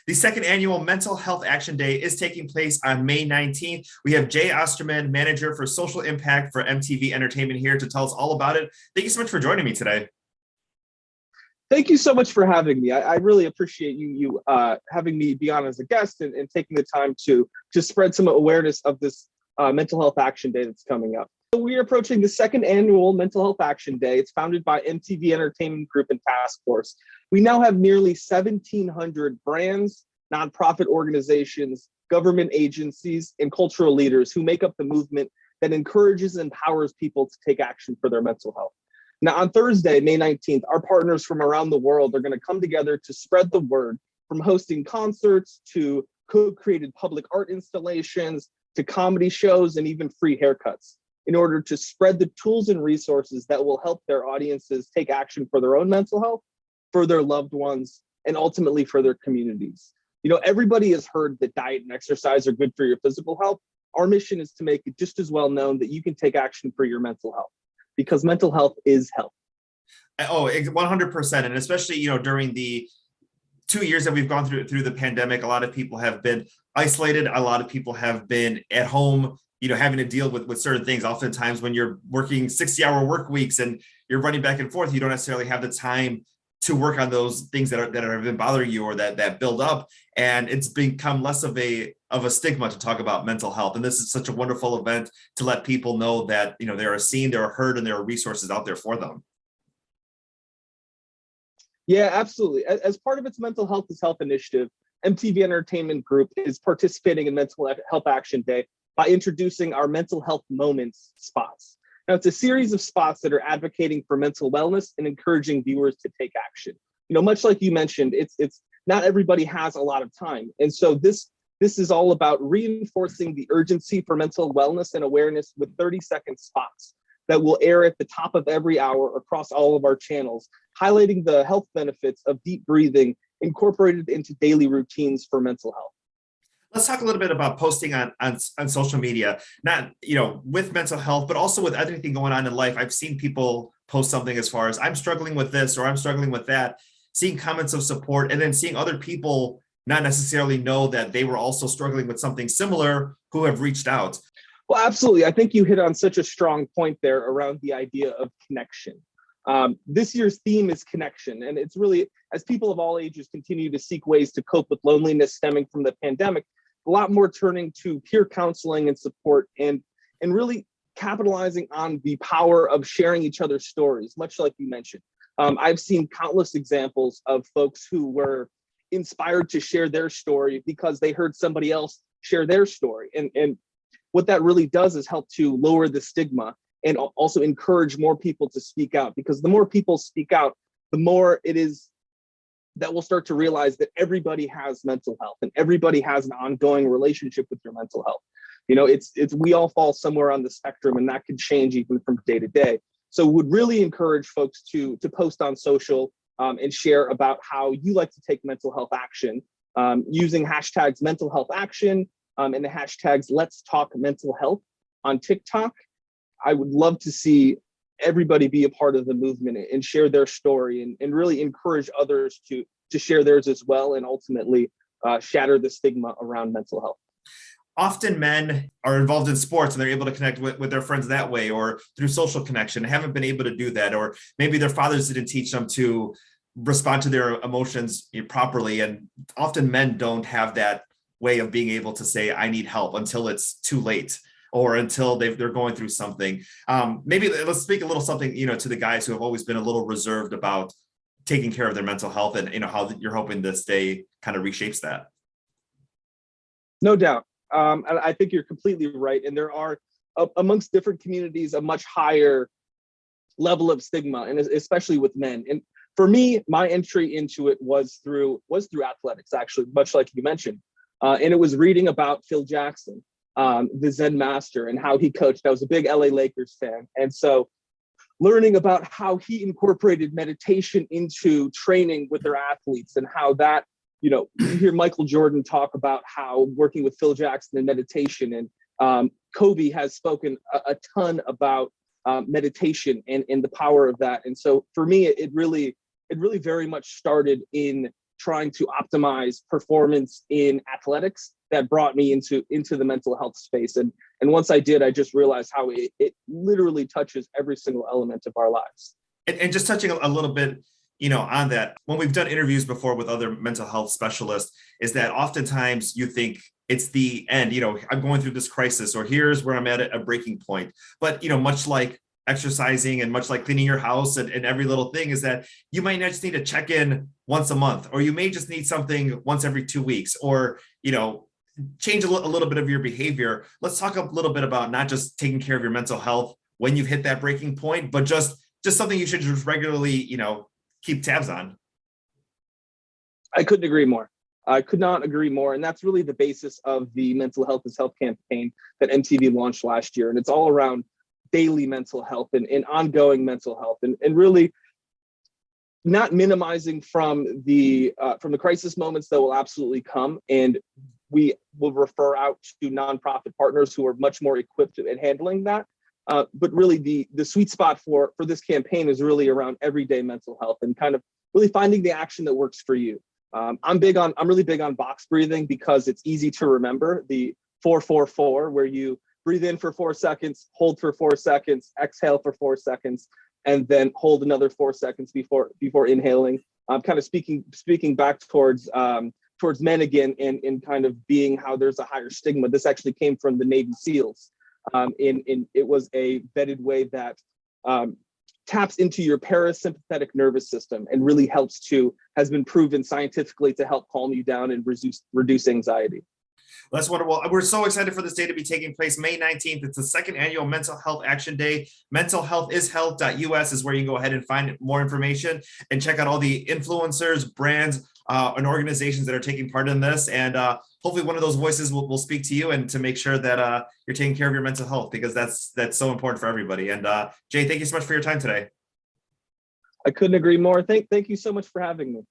The second annual Mental Health Action Day is taking place on May 19th. We have Jay Osterman, Manager for Social Impact for MTV Entertainment, here to tell us all about it. Thank you so much for joining me today. Thank you so much for having me. I really appreciate you having me be on as a guest and taking the time to spread some awareness of this Mental Health Action Day that's coming up. So we are approaching the second annual Mental Health Action Day. It's founded by MTV Entertainment Group and Task Force. We now have nearly 1,700 brands, nonprofit organizations, government agencies, and cultural leaders who make up the movement that encourages and empowers people to take action for their mental health. Now, on Thursday, May 19th, our partners from around the world are going to come together to spread the word, from hosting concerts to co-created public art installations to comedy shows and even free haircuts, in order to spread the tools and resources that will help their audiences take action for their own mental health, for their loved ones, and ultimately for their communities. You know, everybody has heard that diet and exercise are good for your physical health. Our mission is to make it just as well known that you can take action for your mental health, because mental health is health. Oh, 100%. And especially, during the 2 years that we've gone through the pandemic, a lot of people have been isolated. A lot of people have been at home, having to deal with certain things. Oftentimes when you're working 60-hour work weeks and you're running back and forth, you don't necessarily have the time to work on those things that have been bothering you or that build up. And it's become less of a stigma to talk about mental health. And this is such a wonderful event to let people know that, they are seen, they are heard, and there are resources out there for them. Yeah, absolutely. As part of its Mental Health is Health initiative, MTV Entertainment Group is participating in Mental Health Action Day by introducing our Mental Health Moments spots. Now, it's a series of spots that are advocating for mental wellness and encouraging viewers to take action. Much like you mentioned, it's not everybody has a lot of time. And so this is all about reinforcing the urgency for mental wellness and awareness with 30-second spots that will air at the top of every hour across all of our channels, highlighting the health benefits of deep breathing incorporated into daily routines for mental health. Let's talk a little bit about posting on social media, not, with mental health, but also with everything going on in life. I've seen people post something as far as I'm struggling with this or I'm struggling with that, seeing comments of support, and then seeing other people not necessarily know that they were also struggling with something similar who have reached out. Well, absolutely. I think you hit on such a strong point there around the idea of connection. This year's theme is connection. And it's really, as people of all ages continue to seek ways to cope with loneliness stemming from the pandemic, a lot more turning to peer counseling and support and really capitalizing on the power of sharing each other's stories, much like you mentioned. I've seen countless examples of folks who were inspired to share their story because they heard somebody else share their story. And what that really does is help to lower the stigma and also encourage more people to speak out, because the more people speak out, the more it is that we'll start to realize that everybody has mental health and everybody has an ongoing relationship with your mental health. It's we all fall somewhere on the spectrum, and that could change even from day to day. So would really encourage folks to post on social and share about how you like to take mental health action using hashtags mental health action and the hashtags Let's Talk Mental Health on TikTok. I would love to see everybody be a part of the movement and share their story and really encourage others to share theirs as well, and ultimately shatter the stigma around mental health. Often men are involved in sports and they're able to connect with their friends that way or through social connection, haven't been able to do that, or maybe their fathers didn't teach them to respond to their emotions properly. And often men don't have that way of being able to say, I need help, until it's too late or until they're going through something. Maybe let's speak a little something, to the guys who have always been a little reserved about taking care of their mental health, and, how you're hoping this day kind of reshapes that. No doubt. And I think you're completely right. And there are, amongst different communities, a much higher level of stigma, and especially with men. And for me, my entry into it was through athletics, actually, much like you mentioned. And it was reading about Phil Jackson, the Zen master, and how he coached. I was a big LA Lakers fan. And so learning about how he incorporated meditation into training with their athletes, and how that, you hear Michael Jordan talk about how working with Phil Jackson and meditation, and Kobe has spoken a ton about meditation and the power of that. And so for me, it really very much started in trying to optimize performance in athletics that brought me into the mental health space. And once I did, I just realized how it literally touches every single element of our lives. And just touching a little bit, on that, when we've done interviews before with other mental health specialists, is that oftentimes you think it's the end, I'm going through this crisis, or here's where I'm at a breaking point. But, much like exercising and much like cleaning your house and every little thing, is that you might not just need to check in once a month, or you may just need something once every 2 weeks, or, change a little bit of your behavior. Let's talk a little bit about not just taking care of your mental health when you've hit that breaking point, but just something you should just regularly, keep tabs on. I couldn't agree more. I could not agree more. And that's really the basis of the Mental Health is Health campaign that MTV launched last year. And it's all around daily mental health and ongoing mental health, and really not minimizing from the crisis moments that will absolutely come. And we will refer out to nonprofit partners who are much more equipped at handling that. But really the sweet spot for this campaign is really around everyday mental health and kind of really finding the action that works for you. I'm really big on box breathing because it's easy to remember, the 4-4-4, where you breathe in for 4 seconds, hold for 4 seconds, exhale for 4 seconds, and then hold another 4 seconds before inhaling. I'm kind of speaking back towards men again, and kind of being how there's a higher stigma. This actually came from the Navy SEALs. It was a vetted way that taps into your parasympathetic nervous system and really has been proven scientifically to help calm you down and reduce anxiety. That's wonderful. We're so excited for this day to be taking place May 19th. It's the second annual Mental Health Action Day. Mentalhealthishealth.us is where you can go ahead and find more information and check out all the influencers, brands, and organizations that are taking part in this. And hopefully one of those voices will speak to you and to make sure that you're taking care of your mental health, because that's so important for everybody. And Jay, thank you so much for your time today. I couldn't agree more. Thank you so much for having me.